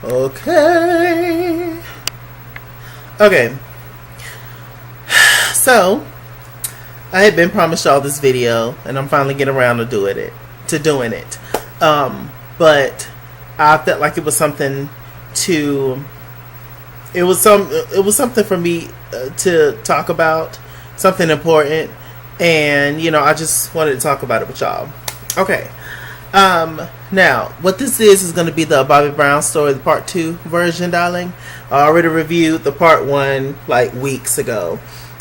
Okay. Okay. So, I had been promised y'all this video, and I'm finally getting around to doing it. But I felt like it was something to. It was something for me to talk about, something important, and I just wanted to talk about it with y'all. Okay. Now, what this is going to be the Bobbi Brown story, the part 2 version, darling. I already reviewed the part 1 like weeks ago.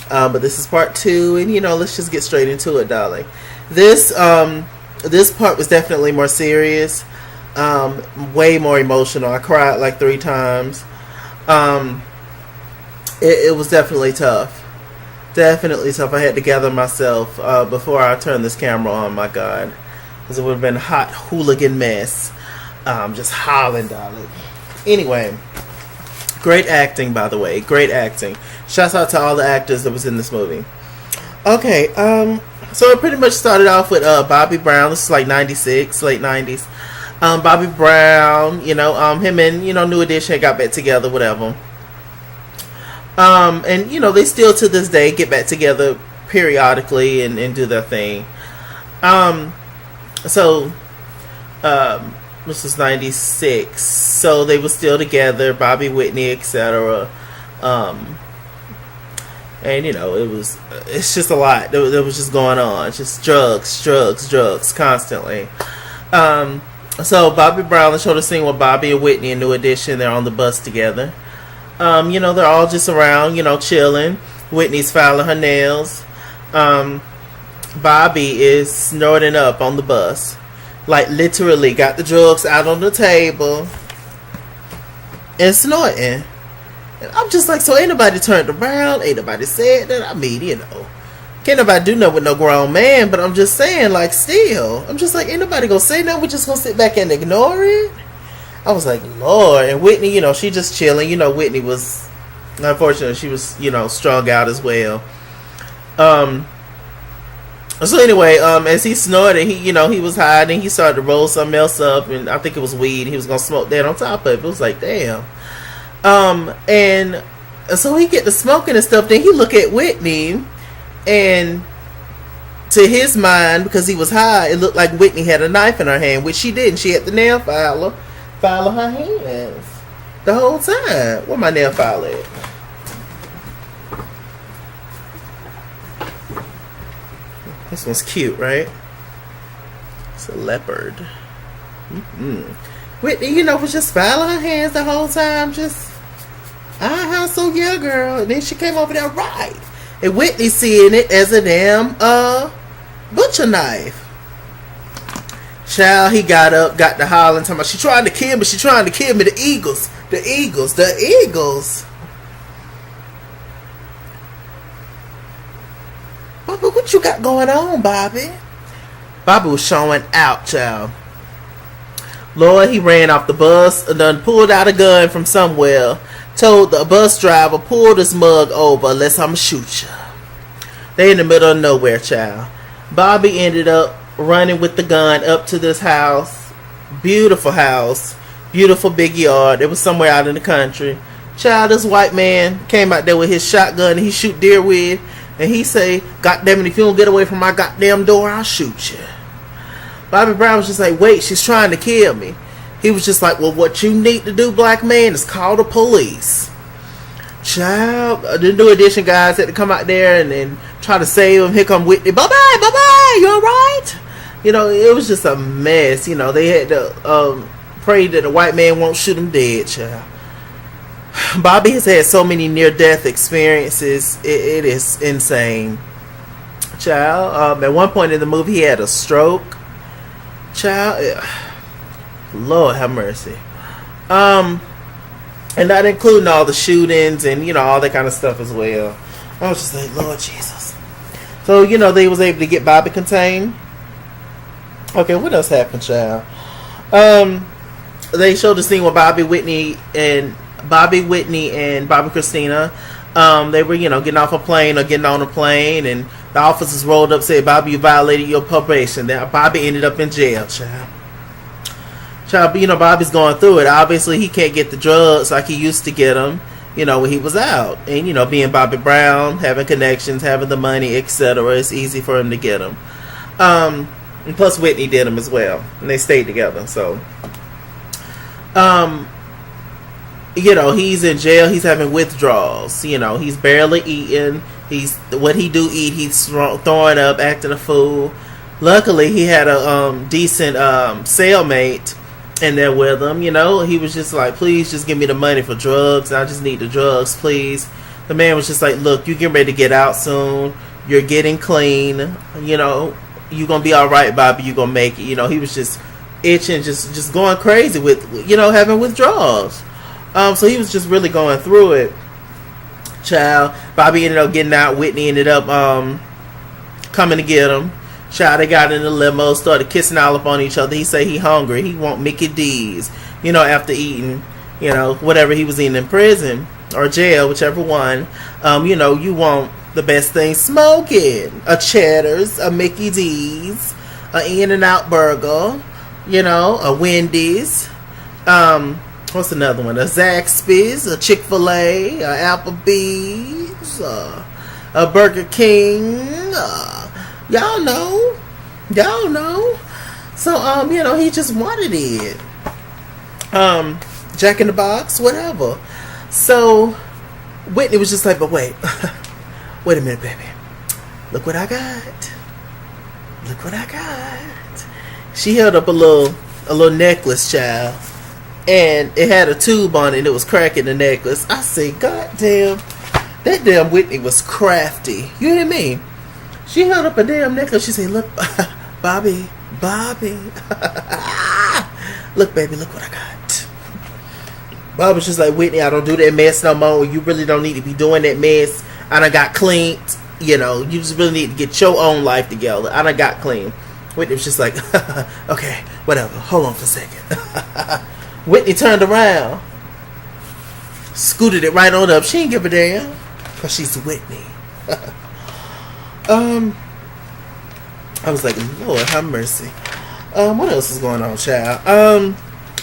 But this is part 2, and let's just get straight into it, darling. This part was definitely more serious, way more emotional. I cried like 3 times. It was definitely tough. Definitely tough. I had to gather myself before I turned this camera on, my God. Because it would have been a hot hooligan mess. Just hollering, darling. Anyway, great acting, by the way. Great acting. Shouts out to all the actors that was in this movie. Okay, so it pretty much started off with Bobbi Brown. This is like 96, late 90s. Bobbi Brown, him and, New Edition got back together, whatever. And, they still to this day get back together periodically and do their thing. So, this was 96. So they were still together, Bobbi, Whitney, etc. And, it's just a lot that was just going on. Just drugs, constantly. So Bobbi Brown, they showed a scene with Bobbi and Whitney in New Edition. They're on the bus together. They're all just around, chilling. Whitney's filing her nails. Bobbi is snorting up on the bus. Like, literally got the drugs out on the table and snorting. And I'm just like, so ain't nobody turned around? Ain't nobody said that? I mean, can't nobody do nothing with no grown man, but I'm just saying, like, still. I'm just like, ain't nobody gonna say nothing? We just gonna sit back and ignore it? I was like, Lord. And Whitney, she just chilling. Whitney was, unfortunately, she was, strung out as well. So anyway, as he snorted, he was hiding. He started to roll something else up, and I think it was weed. He was gonna smoke that on top of it. It was like, damn. And so he get to smoking and stuff. Then he look at Whitney, and to his mind, because he was high, it looked like Whitney had a knife in her hand, which she didn't. She had the nail filer her hands the whole time. Where my nail file at? This one's cute, right? It's a leopard. Whitney, was just filing her hands the whole time. Just, so yeah, girl. And then she came over there, right. And Whitney seeing it as a damn, butcher knife. Child, he got up, got to hollering, talking about, she trying to kill me, the Eagles. Bobbi, what you got going on, Bobbi? Bobbi was showing out, child. Lord, he ran off the bus and then pulled out a gun from somewhere. Told the bus driver, pull this mug over unless I'ma shoot you. They in the middle of nowhere, child. Bobbi ended up running with the gun up to this house. Beautiful house. Beautiful big yard. It was somewhere out in the country. Child, this white man came out there with his shotgun and he shoot deer with. And he say, God damn it, if you don't get away from my goddamn door, I'll shoot you. Bobbi Brown was just like, wait, she's trying to kill me. He was just like, well, what you need to do, black man, is call the police. Child, the New Edition guys had to come out there and then try to save him. Here come Whitney. Bye-bye, you alright? It was just a mess. They had to pray that the white man won't shoot him dead, child. Bobbi has had so many near-death experiences. It is insane. Child, at one point in the movie, he had a stroke. Child, Lord have mercy. And not including all the shootings and, all that kind of stuff as well. I was just like, Lord Jesus. So, they was able to get Bobbi contained. Okay, what else happened, child? They showed the scene with Bobbi, Whitney, and Bobbi Kristina. They were, getting off a plane or getting on a plane, and the officers rolled up, said, Bobbi, you violated your probation. Then Bobbi ended up in jail, child. Child, you know, Bobby's going through it. Obviously, he can't get the drugs like he used to get them, you know, when he was out. And, you know, being Bobby Brown, having connections, having the money, etc., it's easy for him to get them. And plus, Whitney did them as well. And they stayed together. So, you know, he's in jail. He's having withdrawals. You know, he's barely eating. What he do eat, he's throwing up, acting a fool. Luckily, he had a decent cellmate in there with him. You know, he was just like, please just give me the money for drugs. I just need the drugs, please. The man was just like, look, you're getting ready to get out soon. You're getting clean. You know, you're going to be all right, Bobby. You're going to make it. You know, he was just itching, just going crazy with, you know, having withdrawals. So he was just really going through it. Child, Bobby ended up getting out. Whitney ended up coming to get him. Child, they got in the limo, started kissing all up on each other. He said he hungry. He want Mickey D's, you know, after eating, you know, whatever he was eating in prison or jail, whichever one. You know, you want the best thing smoking. A Cheddar's, a Mickey D's, a In-N-Out burger, you know, a Wendy's. What's another one? A Zaxby's, a Chick-fil-A, a Applebee's, a Burger King. Y'all know. So, you know, he just wanted it. Jack in the Box, whatever. So, Whitney was just like, but wait. Wait a minute, baby. Look what I got. She held up a little necklace, child. And it had a tube on it, and it was cracking the necklace. I say, God damn. That damn Whitney was crafty. You hear me? She held up a damn necklace. She said, look, Bobby. Look, baby, look what I got. Bob was just like, Whitney, I don't do that mess no more. You really don't need to be doing that mess. I done got clean. You know, you just really need to get your own life together. I done got clean. Whitney was just like, okay, whatever. Hold on for a second. Whitney turned around. Scooted it right on up. She ain't give a damn. Because she's Whitney. I was like, Lord, have mercy. What else is going on, child?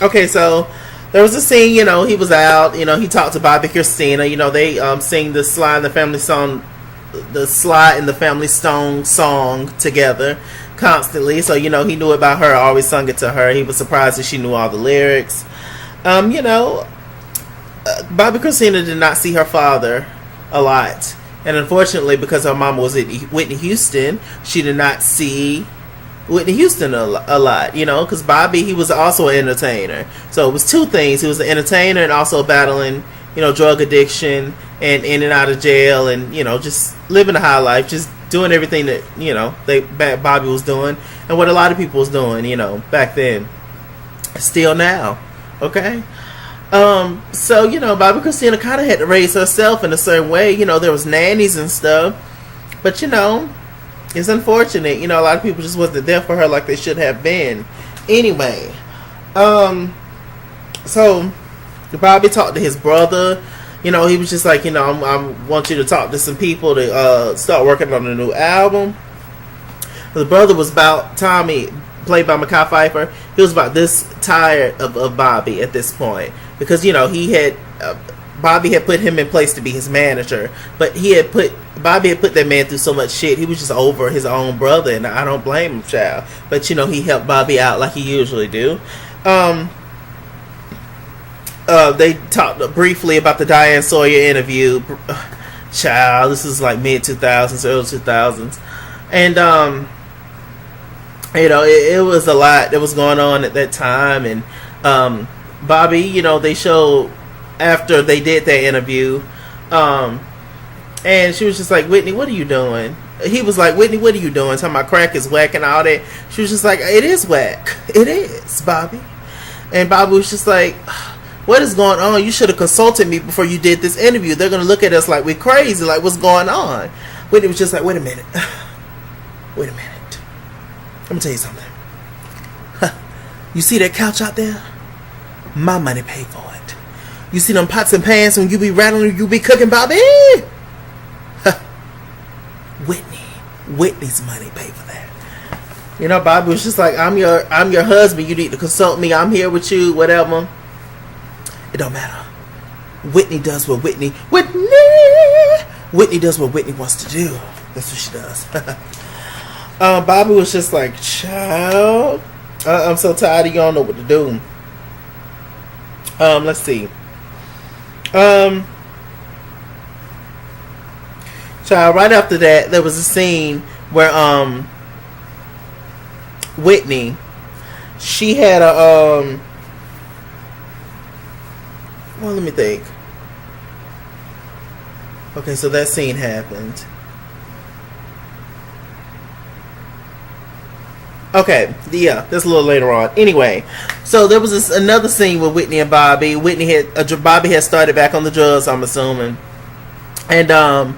Okay, so there was a scene, you know, he was out, you know, he talked to Bobbi Kristina, you know, they sing the Sly and the Family Stone song together constantly. So, you know, he knew about her, always sung it to her. He was surprised that she knew all the lyrics. You know, Bobbi Kristina did not see her father a lot. And unfortunately, because her mama was at Whitney Houston, she did not see Whitney Houston a lot, you know, because Bobby, he was also an entertainer. So it was two things. He was an entertainer and also battling, you know, drug addiction and in and out of jail and, you know, just living a high life, just doing everything that, you know, Bobby was doing and what a lot of people was doing, you know, back then. Still now. Okay? So, you know, Bobbi Kristina kind of had to raise herself in a certain way. You know, there was nannies and stuff. But, you know, it's unfortunate. You know, a lot of people just wasn't there for her like they should have been. Anyway. So, Bobby talked to his brother. You know, he was just like, you know, I want you to talk to some people to start working on a new album. The brother was about Tommy, played by Mekhi Phifer. He was about this tired of Bobby at this point. Because, you know, he had Bobby had put him in place to be his manager, but Bobby had put that man through so much shit. He was just over his own brother, and I don't blame him, child. But, you know, he helped Bobby out like he usually do. They talked briefly about the Diane Sawyer interview. Child, this is like mid-2000s, early 2000s. And, you know, it was a lot that was going on at that time. And Bobby, you know, they showed after they did that interview, and she was just like, Whitney, what are you doing? He was like, Whitney, what are you doing? Talking about crack is whack and all that. She was just like, it is whack. It is, Bobby. And Bobby was just like, what is going on? You should have consulted me before you did this interview. They're going to look at us like we're crazy, like what's going on? Whitney was just like, wait a minute. Wait a minute. Let me tell you something. You see that couch out there? My money paid for it. You see them pots and pans when you be rattling, you be cooking, Bobby? Whitney's money paid for that. You know, Bobby was just like, I'm your husband. You need to consult me. I'm here with you. Whatever. It don't matter. Whitney does what Whitney does what Whitney wants to do. That's what she does. Bobby was just like, child, I'm so tired of you, don't know what to do. Let's see. Child, right after that, there was a scene where Whitney, she had a well, let me think. Okay, so that scene happened. Okay, yeah, that's a little later on. Anyway, so there was another scene with Whitney and Bobby. Bobby had started back on the drugs, I'm assuming, and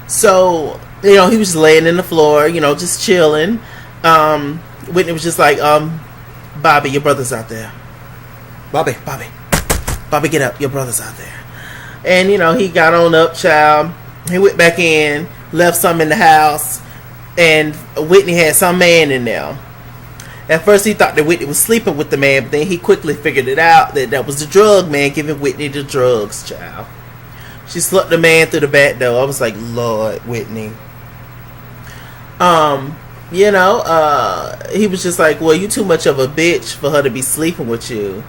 so he was just laying in the floor, just chilling. Whitney was just like, Bobby, your brother's out there. Bobby, get up, your brother's out there. And he got on up, child. He went back in, left some in the house, and Whitney had some man in there. At first he thought that Whitney was sleeping with the man, but then he quickly figured it out that was the drug man giving Whitney the drugs, child. She slept the man through the back door. I was like, Lord, Whitney. He was just like, well, you too much of a bitch for her to be sleeping with you.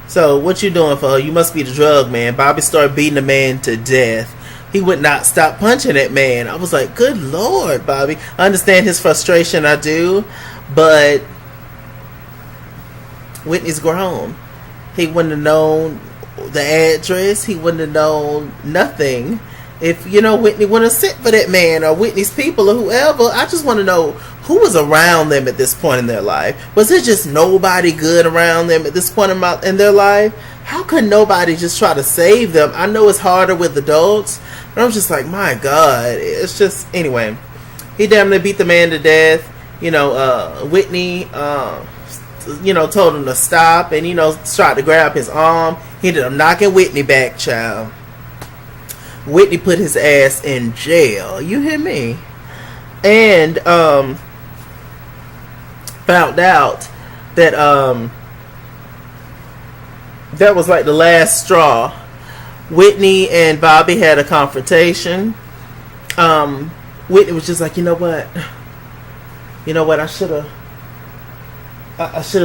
So what you doing for her? You must be the drug man. Bobby started beating the man to death. He would not stop punching that man. I was like, good Lord, Bobby. I understand his frustration, I do, but Whitney's grown. He wouldn't have known the address. He wouldn't have known nothing if Whitney wouldn't have sent for that man or Whitney's people or whoever. I just want to know who was around them at this point in their life. Was there just nobody good around them at this point in their life? How could nobody just try to save them? I know it's harder with adults, but I'm just like, my God. It's just, anyway, he damn near beat the man to death. Whitney told him to stop and tried to grab his arm. He ended up knocking Whitney back, child. Whitney put his ass in jail. You hear me? And found out that that was like the last straw. Whitney and Bobby had a confrontation. Whitney was just like, you know what? I should have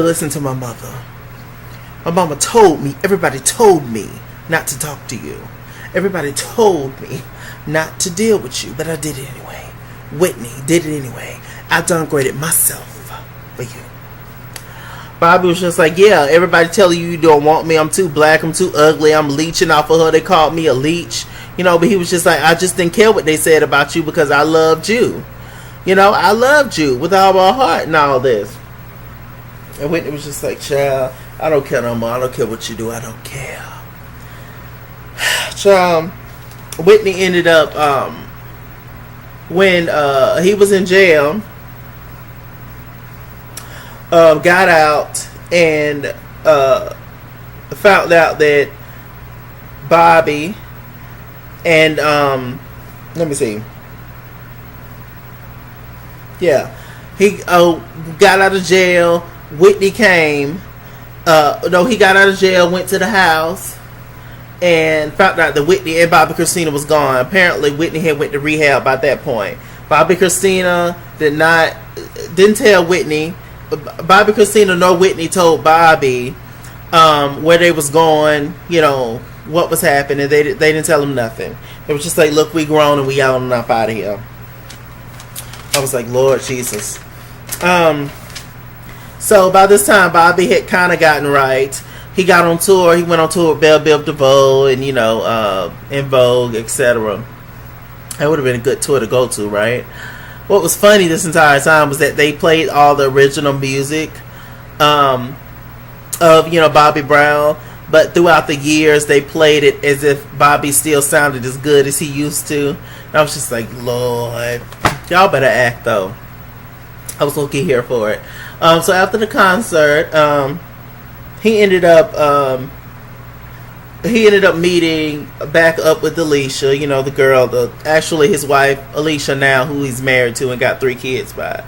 listened to my mother. My mama told me, everybody told me not to talk to you. Everybody told me not to deal with you, but I did it anyway. Whitney did it anyway. I downgraded myself for you. Bobby was just like, yeah, everybody telling you don't want me. I'm too black. I'm too ugly. I'm leeching off of her. They called me a leech. But he was just like, I just didn't care what they said about you because I loved you. I loved you with all my heart and all this. And Whitney was just like, child, I don't care no more. I don't care what you do. I don't care. Child, Whitney ended up, when he was in jail, got out and found out that Bobby and, let me see. Yeah. He got out of jail. Whitney came. He got out of jail, went to the house, and found out that Whitney and Bobbi Kristina was gone. Apparently, Whitney had went to rehab by that point. Bobbi Kristina didn't tell Whitney. Bobbi Kristina nor Whitney told Bobby where they was going, what was happening. They didn't tell him nothing. It was just like, look, we grown and we out and up out of here. I was like, Lord Jesus. So by this time, Bobby had kind of gotten right. He got on tour. He went on tour with Belle Biv DeVoe and, In Vogue, etc. That would have been a good tour to go to, right? What was funny this entire time was that they played all the original music of, Bobby Brown. But throughout the years, they played it as if Bobby still sounded as good as he used to. And I was just like, Lord, y'all better act, though. I was looking here for it. So after the concert, he ended up meeting back up with Alicia, the girl, actually his wife, Alicia now, who he's married to and got 3 kids by.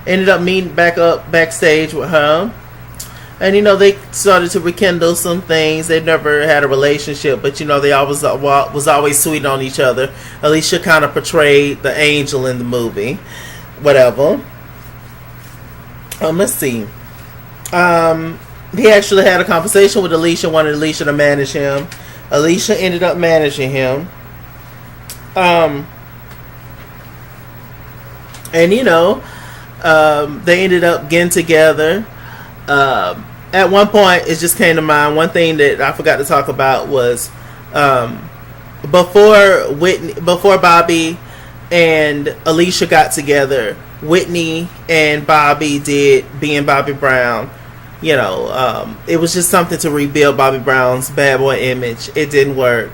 Ended up meeting back up backstage with her. And, they started to rekindle some things. They never had a relationship, but, they always was always sweet on each other. Alicia kind of portrayed the angel in the movie. Whatever. Let's see. He actually had a conversation with Alicia, wanted Alicia to manage him. Alicia ended up managing him. And, they ended up getting together. At one point, it just came to mind. One thing that I forgot to talk about was before Bobbi and Alicia got together, Whitney and Bobbi did Being Bobbi Brown. It was just something to rebuild Bobbi Brown's bad boy image. It didn't work.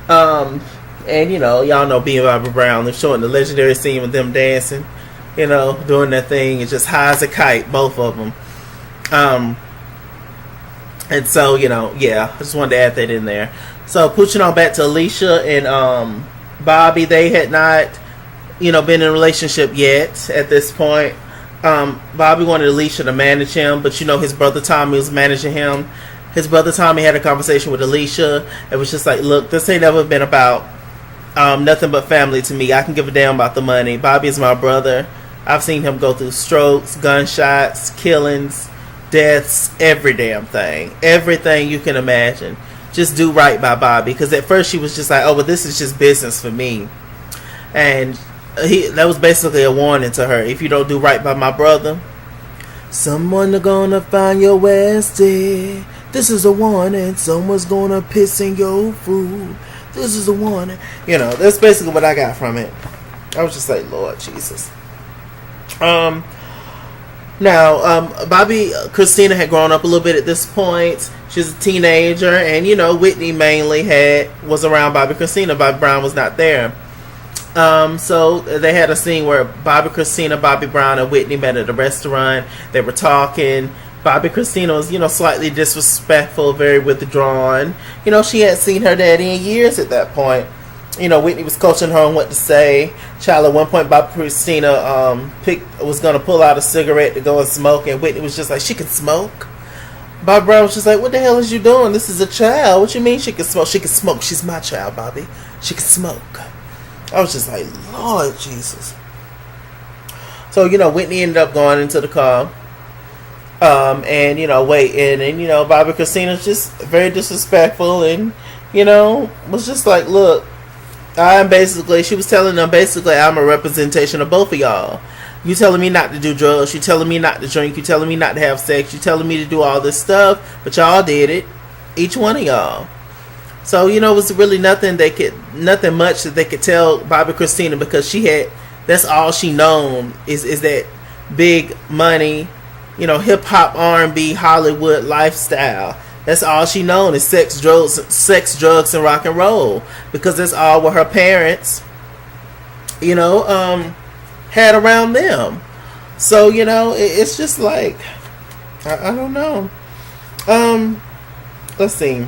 And y'all know Being Bobbi Brown. They're showing the legendary scene with them dancing, doing that thing. It's just high as a kite, both of them. And so, I just wanted to add that in there. So, pushing on back to Alicia and Bobbi, they had not, been in a relationship yet at this point. Bobbi wanted Alicia to manage him, but his brother Tommy was managing him. His brother Tommy had a conversation with Alicia. It was just like, look, this ain't never been about nothing but family to me. I can give a damn about the money. Bobbi is my brother. I've seen him go through strokes, gunshots, killings, deaths, every damn thing. Everything you can imagine. Just do right by Bobbi. Because at first she was just like, oh, but this is just business for me. And that was basically a warning to her. If you don't do right by my brother, someone gonna find your Westie. This is a warning. Someone's gonna piss in your food. This is a warning. That's basically what I got from it. I was just like, Lord Jesus. Now, Bobbi, Kristina had grown up a little bit at this point. She's a teenager, and Whitney mainly was around Bobbi Kristina. Bobbi Brown was not there. So they had a scene where Bobbi Kristina, Bobbi Brown, and Whitney met at a restaurant. They were talking. Bobbi Kristina was, slightly disrespectful, very withdrawn. She hadn't seen her daddy in years at that point. Whitney was coaching her on what to say. Child, at one point, Bobbi Kristina was going to pull out a cigarette to go and smoke, and Whitney was just like, she can smoke? Bobbi Brown was just like, what the hell is you doing? This is a child. What you mean she can smoke? She can smoke. She's my child, Bobbi. She can smoke. I was just like, Lord Jesus. So, Whitney ended up going into the car. And, waiting. And, Bobbi Kristina's just very disrespectful and, was just like, look, she was telling them basically I'm a representation of both of y'all. You telling me not to do drugs, you telling me not to drink, you telling me not to have sex, you telling me to do all this stuff, but y'all did it. Each one of y'all. So, it was really nothing much that they could tell Bobbi Kristina, because that's all she known is that big money, hip hop, R&B, Hollywood lifestyle. That's all she known is sex, drugs, and rock and roll, because that's all what her parents, had around them. So, it's just like, I don't know. Let's see.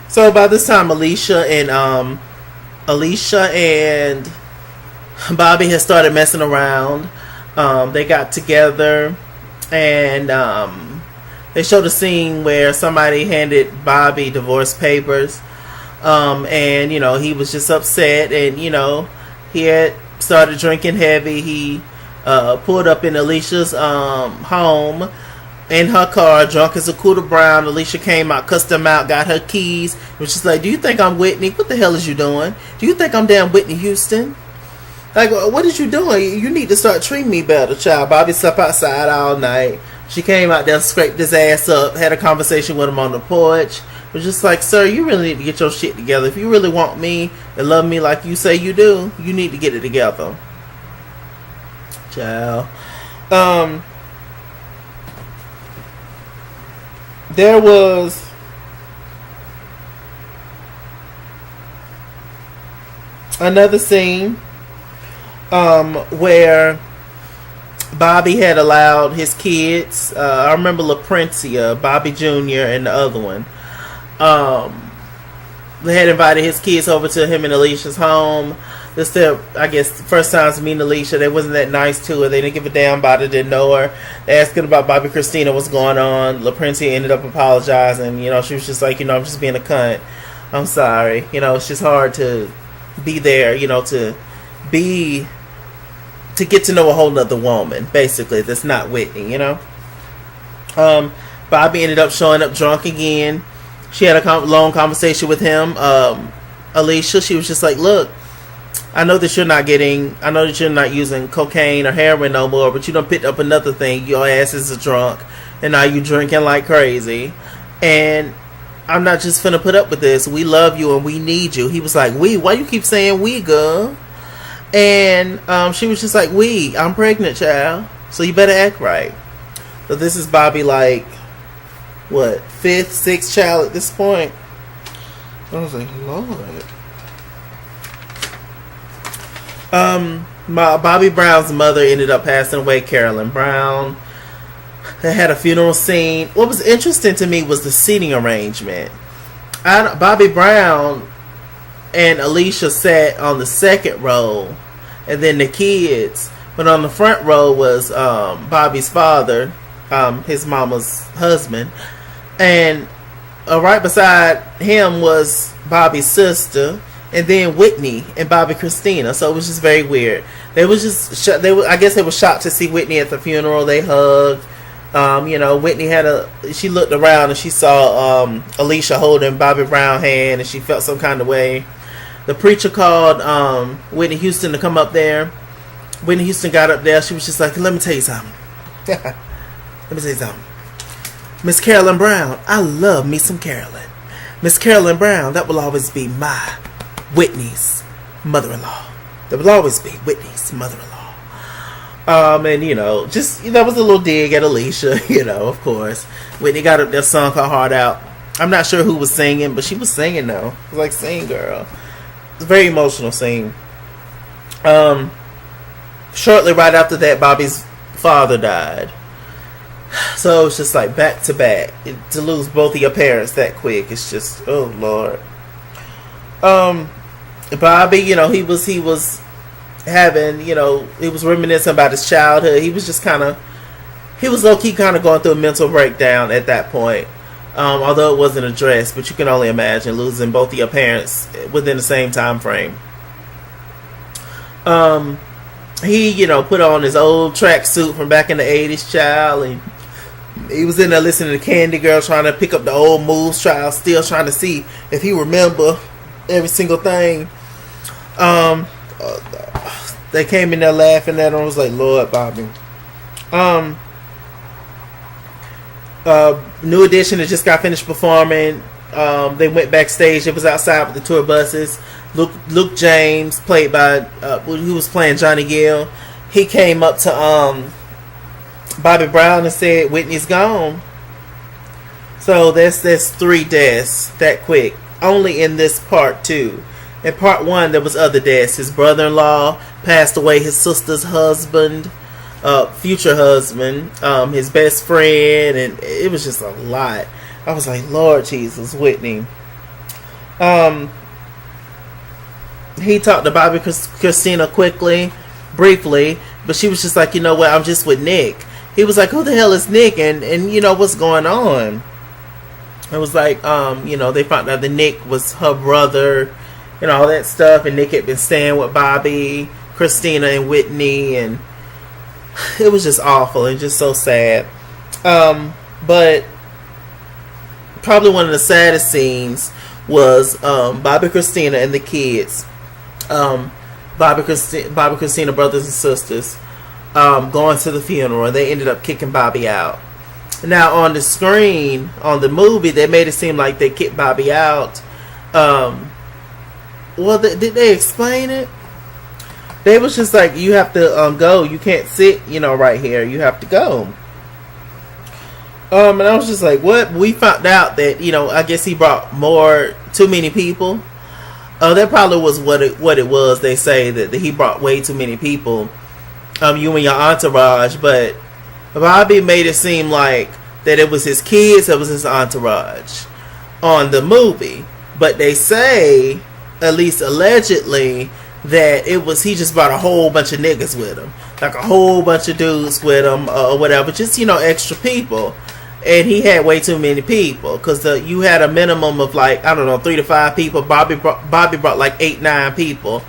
So by this time, Alicia and Bobbi had started messing around. They got together, and they showed a scene where somebody handed Bobbi divorce papers, and he was just upset, and he had started drinking heavy. He pulled up in Alicia's home in her car, drunk as a Cooter Brown. Alicia came out, cussed him out, got her keys. It was just like, do you think I'm Whitney? What the hell is you doing? Do you think I'm damn Whitney Houston? Like, what is you doing? You need to start treating me better, child. Bobbi slept outside all night. She came out there, scraped his ass up, had a conversation with him on the porch. It was just like, sir, you really need to get your shit together. If you really want me and love me like you say you do, you need to get it together. Child. There was another scene where Bobbi had allowed his kids, I remember LaPrencia, Bobbi Jr. and the other one, they had invited his kids over to him and Alicia's home. This their, I guess, first times meeting Alicia. They wasn't that nice to her. They didn't give a damn about her. Didn't know her. They asking about Bobbi Kristina, what's going on. LaPrenti ended up apologizing. You know, she was just like, you know, I'm just being a cunt. I'm sorry. You know, it's just hard to be there. You know, to get to know a whole nother woman, basically, that's not Whitney. You know. Bobbi ended up showing up drunk again. She had a long conversation with him. Alicia, she was just like, look, I know that you're not using cocaine or heroin no more, but you done picked up another thing. Your ass is a drunk, and now you drinking like crazy. And I'm not just finna put up with this. We love you and we need you. He was like, we? Why you keep saying we, girl? And she was just like, I'm pregnant, child. So you better act right. So this is Bobbi, like, what, 5th, 6th child at this point? I was like, Lord. Bobbi Brown's mother ended up passing away, Carolyn Brown. They had a funeral scene. What was interesting to me was the seating arrangement. Bobbi Brown and Alicia sat on the second row, and then the kids. But on the front row was Bobby's father, his mama's husband, and right beside him was Bobby's sister, and then Whitney and Bobbi Kristina. So it was just very weird. They was just I guess they were shocked to see Whitney at the funeral. They hugged. You know, Whitney she looked around and she saw Alicia holding Bobbi Brown's hand, and she felt some kind of way. The preacher called Whitney Houston to come up there. Whitney Houston got up there. She was just like, let me tell you something. Miss Carolyn Brown, I love me some Carolyn. Miss Carolyn Brown, that will always be my Whitney's mother-in-law. That will always be Whitney's mother-in-law. And you know, just that was a little dig at Alicia. You know, of course, Whitney got up there, sung her heart out. I'm not sure who was singing, but she was singing though. It was like, sing, girl. It's a very emotional scene. Shortly right after that, Bobby's father died. So it's just like back to back. To lose both of your parents that quick, it's just, oh Lord. Bobby, you know, he was having, you know, he was reminiscing about his childhood. He was just he was low key kind of going through a mental breakdown at that point. Although it wasn't addressed, but you can only imagine losing both of your parents within the same time frame. He, you know, put on his old tracksuit from back in the 80s, child, and he was in there listening to Candy Girl, trying to pick up the old moves, still trying to see if he remember every single thing. They came in there laughing at him. I was like, Lord, Bobby. New Edition had just got finished performing. They went backstage. It was outside with the tour buses. Luke James, played by who was playing Johnny Gill, he came up to Bobbi Brown and said, Whitney's gone. So there's 3 deaths that quick. Only in this part 2. In part 1 there was other deaths. His brother-in-law passed away, his sister's husband, future husband, his best friend, and it was just a lot. I was like, Lord Jesus, Whitney. He talked to Bobbi Kristina briefly, but she was just like, you know what, I'm just with Nick. He was like, who the hell is Nick, and you know, what's going on? It was like, you know, they found out that Nick was her brother and all that stuff, and Nick had been staying with Bobbi, Kristina, and Whitney, and it was just awful and just so sad. But probably one of the saddest scenes was Bobbi Kristina and the kids. Bobbi Kristina brothers and sisters going to the funeral, and they ended up kicking Bobby out. Now on the screen, on the movie, they made it seem like they kicked Bobby out. Well, did they explain it? They was just like, you have to go. You can't sit, you know, right here. You have to go. And I was just like, what? We found out that, you know, I guess he brought too many people. That probably was what it was. They say that he brought way too many people. You and your entourage, but Bobby made it seem like that it was his kids, it was his entourage on the movie. But they say, at least allegedly, that he just brought a whole bunch of niggas with him, like a whole bunch of dudes with him, or whatever, just extra people. And he had way too many people, because you had a minimum of, like, I don't know, 3 to 5 people. Bobby brought like 8, 9 people.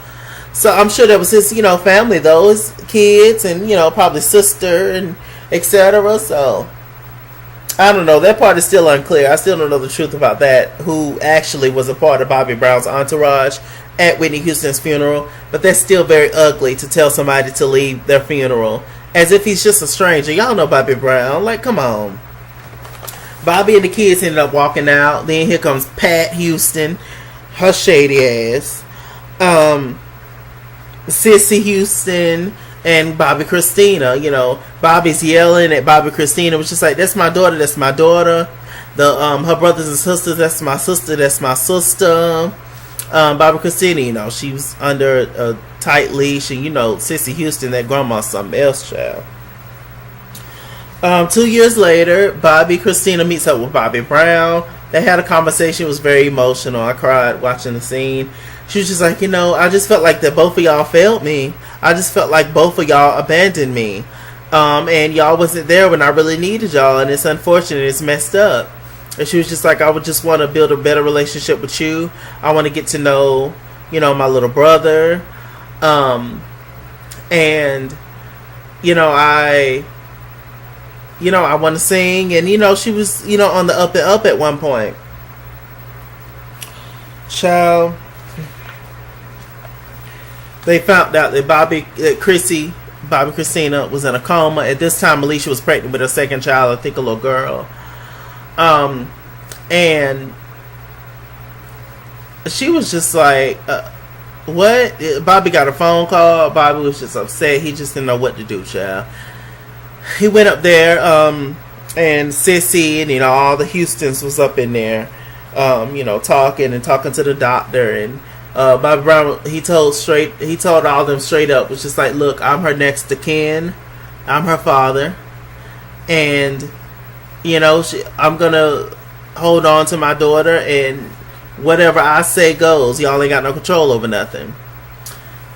So I'm sure that was his, family, though, his kids, and probably sister and etc. So I don't know. That part is still unclear. I still don't know the truth about that. Who actually was a part of Bobby Brown's entourage at Whitney Houston's funeral? But that's still very ugly to tell somebody to leave their funeral as if he's just a stranger. Y'all know Bobby Brown. Like, come on. Bobby and the kids ended up walking out. Then here comes Pat Houston, her shady ass. Sissy Houston and Bobbi Kristina. Bobby's yelling at Bobbi Kristina, which is like, that's my daughter, that's my daughter. Her brothers and sisters, that's my sister, that's my sister. Bobbi Kristina, she was under a tight leash, and Sissy Houston, that grandma's something else, child. 2 years later, Bobbi Kristina meets up with Bobby Brown. They had a conversation. It was very emotional. I cried watching the scene. She was just like, I just felt like that both of y'all failed me. I just felt like both of y'all abandoned me. And y'all wasn't there when I really needed y'all. And it's unfortunate. It's messed up. And she was just like, I would just want to build a better relationship with you. I want to get to know, my little brother. And, I want to sing. And, she was, on the up and up at one point. Child. They found out that Bobbi Kristina was in a coma. At this time, Alicia was pregnant with her second child, I think a little girl. And she was just like, what? Bobby got a phone call. Bobby was just upset. He just didn't know what to do, child. He went up there, and Sissy and, all the Houstons was up in there, talking to the doctor. And Bobby Brown, he told all of them straight up, was just like, look, I'm her next of kin. I'm her father. And, I'm going to hold on to my daughter, and whatever I say goes. Y'all ain't got no control over nothing.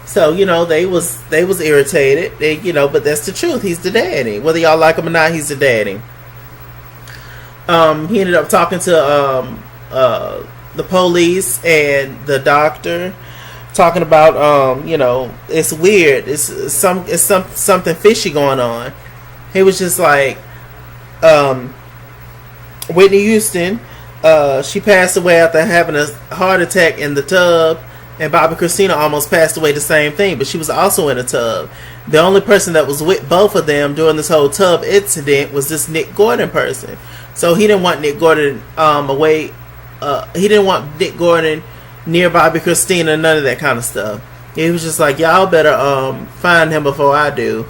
So, they was irritated. But that's the truth. He's the daddy. Whether y'all like him or not, he's the daddy. He ended up talking to the police and the doctor, talking about it's weird. It's something fishy going on. He was just like, Whitney Houston, she passed away after having a heart attack in the tub, and Bobbi Kristina almost passed away the same thing, but she was also in a tub. The only person that was with both of them during this whole tub incident was this Nick Gordon person. So he didn't want Nick Gordon away. He didn't want Nick Gordon near Bobbi Kristina, none of that kind of stuff. He was just like, y'all better find him before I do.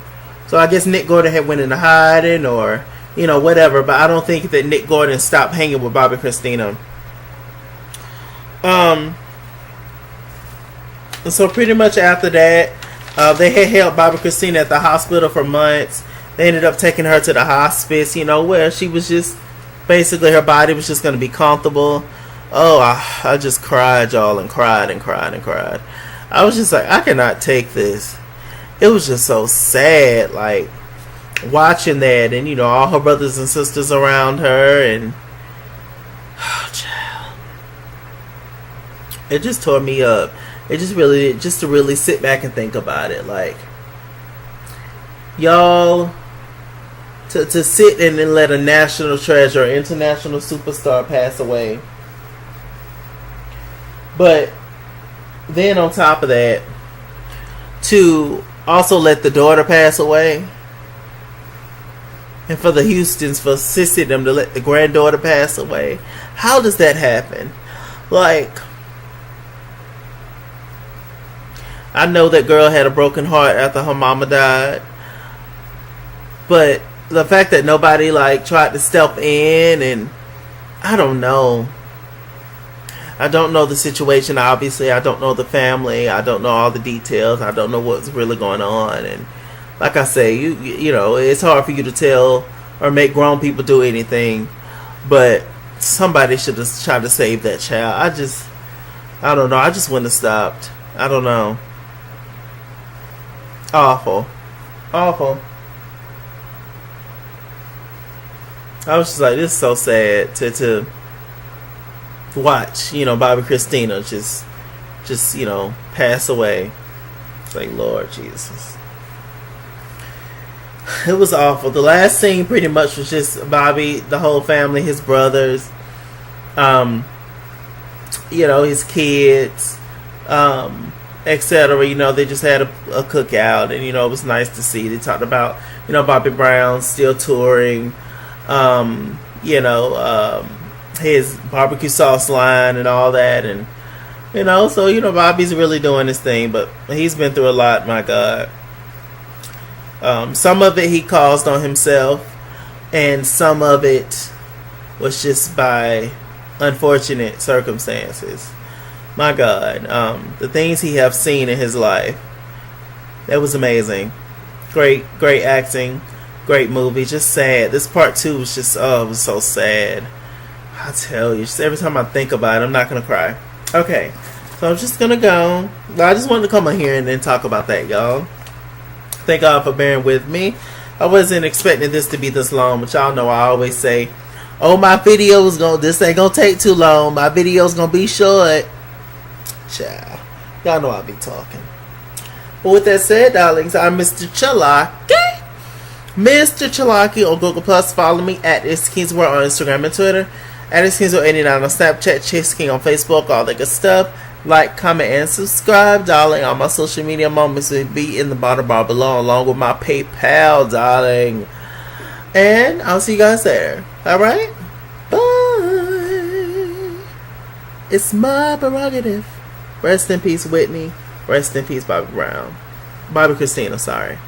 So I guess Nick Gordon had went into hiding, or whatever. But I don't think that Nick Gordon stopped hanging with Bobbi Kristina. So pretty much after that, they had held Bobbi Kristina at the hospital for months. They ended up taking her to the hospice, where she was just, basically her body was just going to be comfortable. Oh, I just cried, y'all, and cried and cried and cried. I was just like, I cannot take this. It was just so sad, like, watching that, and, all her brothers and sisters around her, and, oh, child. It just tore me up. It just really, just to really sit back and think about it, like, y'all, to sit and then let a national treasure, international superstar pass away. But then on top of that, to also let the daughter pass away. And for the Houstons, for Sissy them to let the granddaughter pass away. How does that happen? Like, I know that girl had a broken heart after her mama died. But the fact that nobody, like, tried to step in, and I don't know. I don't know the situation, obviously. I don't know the family. I don't know all the details. I don't know what's really going on. And like I say, you know, it's hard for you to tell or make grown people do anything. But somebody should have tried to save that child. I don't know. I just wouldn't have stopped. I don't know. Awful. Awful. I was just like, this is so sad to watch, Bobbi Kristina just, pass away. It's like, Lord Jesus. It was awful. The last scene pretty much was just Bobby, the whole family, his brothers, his kids, etc. They just had a cookout, and it was nice to see. They talked about Bobby Brown still touring, his barbecue sauce line and all that, and so Bobby's really doing his thing, but he's been through a lot. My God. Some of it he caused on himself, and some of it was just by unfortunate circumstances. My God, the things he have seen in his life, that was amazing. Great acting, great movie. Just sad. This part 2 was just, it was so sad. I tell you, just every time I think about it, I'm not gonna cry. Okay, so I'm just gonna go. I just wanted to come on here and then talk about that, y'all. Thank God for bearing with me. I wasn't expecting this to be this long, but y'all know I always say, oh, my video's this ain't gonna take too long. My video's gonna be short. Child. Y'all know I'll be talking. But with that said, darlings, I'm Mr. Chalaki. Mr. Chalaki on Google Plus. Follow me at ItsKingsWorld on Instagram and Twitter. At ItsKingsWorld89 on Snapchat. Chase King on Facebook. All that good stuff. Like, comment, and subscribe, darling. All my social media moments will be in the bottom bar below, along with my PayPal, darling. And I'll see you guys there. Alright? Bye. It's my prerogative. Rest in peace, Whitney. Rest in peace, Bobbi Brown. Bobbi Kristina, sorry.